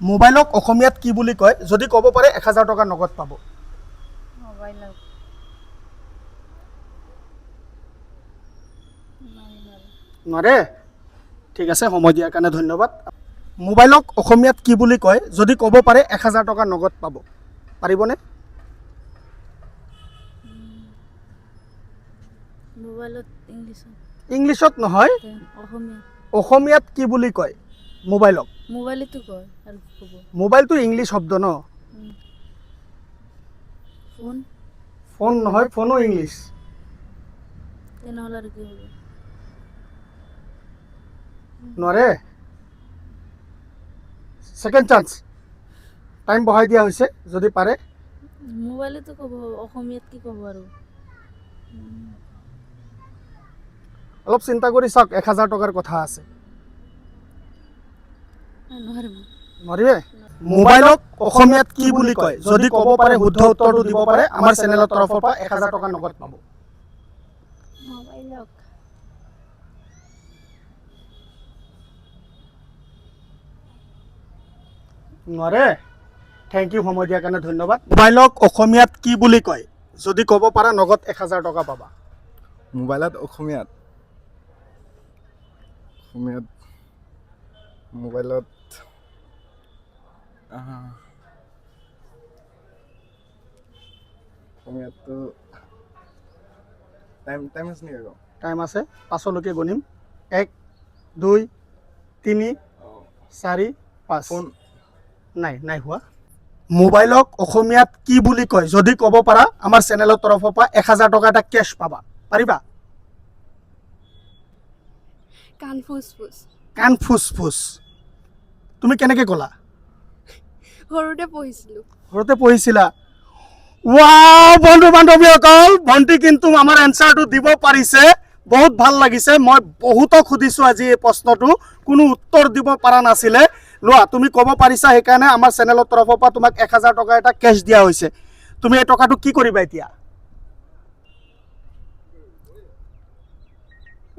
মোবাইলক অসমীয়াত কি বুলি কয় যদি ক'ব পাৰে 1000 টকা নগদ পাব মোবাইলক নৰে ঠিক আছে সময় দিয়াৰ কাৰণে ধন্যবাদ মোবাইলক অসমীয়াত কি বুলি কয় যদি ক'ব পাৰে 1000 টকা নগদ পাব পাৰিবনে মোবাইলত ইংলিছত নহয় অসমীয়া অসমীয়াত কি বুলি কয় মোবাইলক মোবাইলতো কয় আৰু ক'ব মোবাইলটো ইংলিছ শব্দ ন ফোন ফোন নহয় ফোনো ইংলিছ তেনেহ'লে আৰু কি হ'ব নৰে সেকেন্ড চান্স টাইম বঢ়াই দিয়া হৈছে যদি পাৰে মোবাইলতো ক'ব অসমীয়াত কি ক'ব আৰু অলপ চিন্তা কৰি চাওক 1000 টকাৰ কথা আছে নোৱাৰিম নৰিবে মোবাইলক অসমীয়াত কি বুলি কয় যদি ক'ব পাৰে শুদ্ধ উত্তৰটো দিব পাৰে আমাৰ চেনেলৰ তৰফৰ পৰা 1000 টকা নগদ পাব মোবাইলক নৰে থ্যাংক ইউ সময় দিয়াৰ কাৰণে ধন্যবাদ মোবাইলক অসমীয়াত কি বুলি কয় যদি ক'ব পাৰা নগদ 1000 টকা পাবা মোবাইলত অসমীয়াত মোবাইলত অসমীয়াততো টাইম আছে নেকি আকৌ টাইম আছে পাছলৈকে গণিম 1 2 3 4 5 ফোন নাই হোৱা মোবাইলক অসমীয়াত কি বুলি কয় যদি ক'ব পাৰা আমাৰ চেনেলৰ তৰফৰ পৰা 1000 টকা এটা কেছ পাবা পাৰিবা কাণ ফুসফুস তুমি কেনেকৈ ক'লা ঘৰতে পঢ়িছিলা ওয়াও বন্ধু বান্ধৱীসকল ভণ্টি কিন্তু আমাৰ এনসাৰটো দিব পাৰিছে বহুত ভাল লাগিছে মই বহুতক সুধিছো আজি এই প্ৰশ্নটো কোনো উত্তৰ দিব পৰা নাছিলে লোৱা তুমি ক'ব পাৰিছা সেইকাৰণে আমাৰ চেনেলৰ তৰফৰ পৰা তোমাক 1000 টকা এটা কেছ দিয়া হৈছে তুমি এই টকাটো কি কৰিবা এতিয়া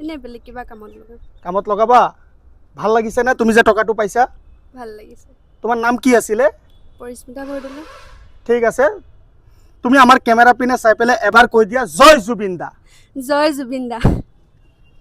এনে বেলেগ কিবা কামত লগাবা ভাল লাগিছে না তুমি যে টকাটো পাইছা ভাল লাগিছে তোমাৰ নাম কি আছিলে পৰিস্মিতা বৰদলৈ ঠিক আছে তুমি আমাৰ কেমেৰা পিনে চাই পেলাই এবাৰ কৈ দিয়া জয় জুবিন দা জয় জুবিন দা